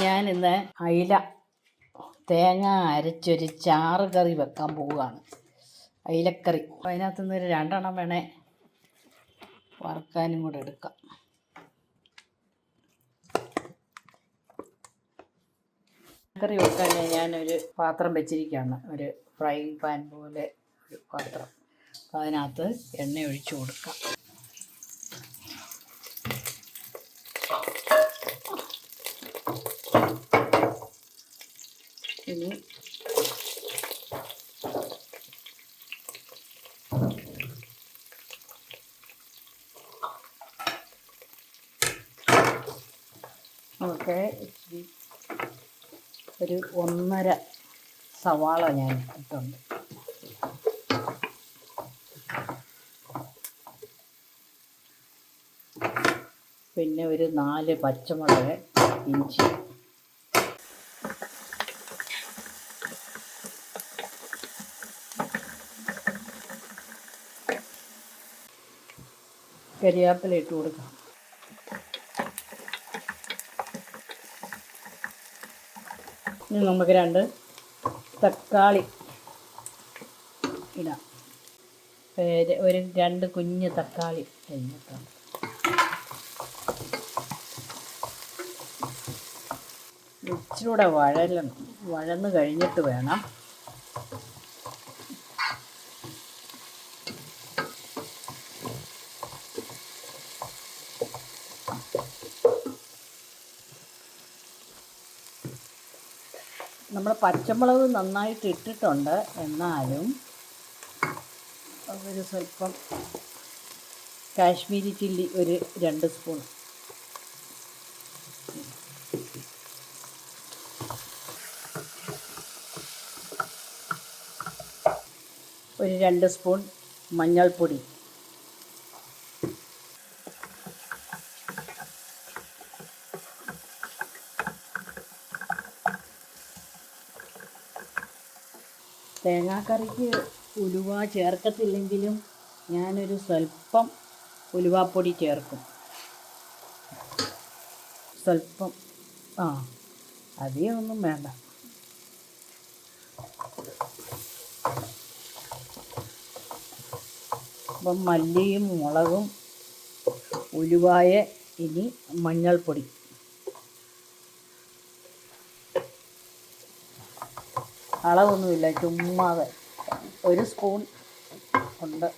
ഞാനിന്ന് അയില തേങ്ങ അരച്ചൊരു ചാറ് കറി വെക്കാൻ പോവുകയാണ്. അയിലക്കറി. അപ്പോൾ അതിനകത്ത് നിന്ന് ഒരു 2 വേണേ വറുക്കാനും കൂടെ എടുക്കാം. കറി വെക്കാൻ ഞാനൊരു പാത്രം വെച്ചിരിക്കുകയാണ്. ഒരു ഫ്രൈയിങ് പാൻ പോലെ ഒരു പാത്രം. അപ്പോൾ അതിനകത്ത് എണ്ണ ഒഴിച്ചു കൊടുക്കാം. ഇനി നമുക്ക് ഒരു 1.5 സവാള ഞാൻ ഇട്ടുണ്ട്. പിന്നെ ഒരു 4 പച്ചമുളക്, ഇഞ്ചി, കരിവേപ്പില ഇട്ട് കൊടുക്കാം. ഇനി നമുക്ക് 2 തക്കാളി ഇടാം. ഒരു 2 കുഞ്ഞ് തക്കാളി കഴിഞ്ഞിട്ടാണ്. ഇച്ചിരൂടെ വഴന്ന് കഴിഞ്ഞിട്ട് വേണം നമ്മൾ പച്ചമുളക് നന്നായിട്ട് ഇട്ടിട്ടുണ്ട്. എന്നാലും ഒരു സ്വല്പം കാശ്മീരി ചില്ലി ഒരു 2 സ്പൂൺ, ഒരു 2 സ്പൂൺ മഞ്ഞൾപ്പൊടി, തേങ്ങാക്കറിക്ക് ഉലുവ ചേർക്കത്തില്ലെങ്കിലും ഞാനൊരു സ്വല്പം ഉലുവാപ്പൊടി ചേർക്കും. സ്വല്പം, അധികമൊന്നും വേണ്ട. അപ്പം മല്ലിയും മുളകും ഉലുവായ, ഇനി മഞ്ഞൾപ്പൊടി, അളവൊന്നുമില്ല, ചുമ്മാതെ 1 സ്പൂൺ ഉണ്ട്.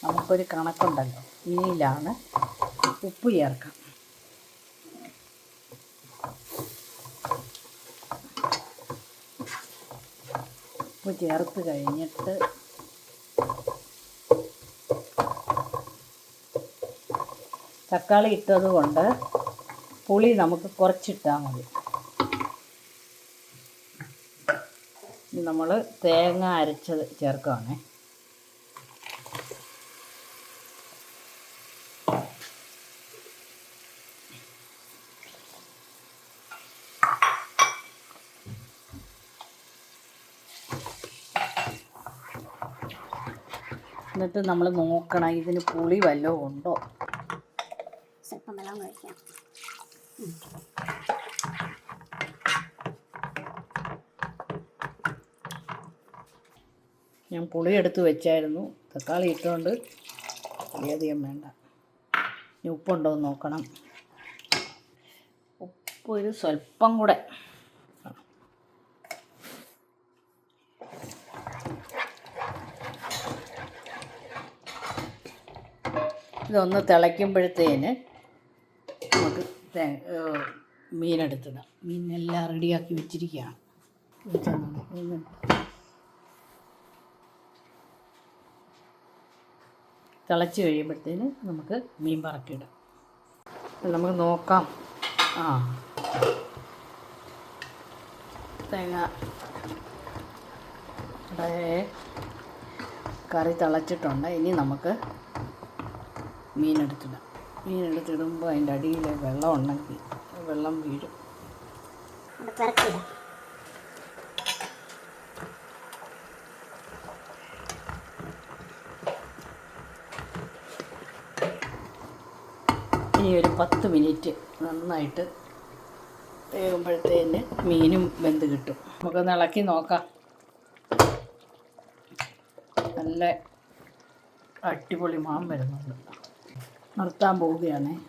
നമുക്കൊരു കണക്കുണ്ടല്ലോ. ഇതിലാണ് ഉപ്പ് ചേർക്കാം. ഉപ്പ് ചേർത്ത് കഴിഞ്ഞിട്ട് തക്കാളി ഇട്ടത് കൊണ്ട് പുളി നമുക്ക് കുറച്ചിട്ടാൽ മതി. നമ്മൾ തേങ്ങ അരച്ചത് ചേർക്കുകയാണേ. എന്നിട്ട് നമ്മൾ നോക്കണം ഇതിന് പുളി വല്ലതും ഉണ്ടോ. സ്വല്പം വെള്ളം കഴിക്കാം. ഞാൻ പുളി എടുത്ത് വെച്ചായിരുന്നു. തക്കാളി ഇട്ടുകൊണ്ട് അധികം വേണ്ട. ഇനി ഉപ്പുണ്ടോ എന്ന് നോക്കണം. ഉപ്പ് ഒരു സ്വല്പം കൂടെ. ഇതൊന്ന് തിളയ്ക്കുമ്പോഴത്തേന് നമുക്ക് മീനെടുത്തിടാം. മീനെല്ലാം റെഡിയാക്കി വെച്ചിരിക്കുകയാണ്. തിളച്ച് കഴിയുമ്പോഴത്തേന് നമുക്ക് മീൻ പറക്കിയിടാം. നമുക്ക് നോക്കാം. തേങ്ങ കറി തിളച്ചിട്ടുണ്ട്. ഇനി നമുക്ക് മീനെടുത്തിടാം. മീനെടുത്തിടുമ്പോൾ അതിൻ്റെ അടിയിൽ വെള്ളം ഉണ്ടെങ്കിൽ വെള്ളം വീഴും. ഇനി ഒരു 10 മിനിറ്റ് നന്നായിട്ട് വേകുമ്പോഴത്തേന് മീനും വെന്ത് കിട്ടും. നമുക്കൊന്ന് ഇളക്കി നോക്കാം. നല്ല അടിപൊളി മാം വരുന്നുണ്ട്. നിർത്താൻ പോവുകയാണേ.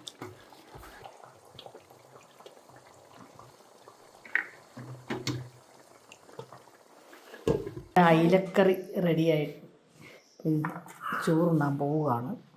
അയിലക്കറി റെഡിയായി ചോറുണ്ണാൻ പോവുകയാണ്.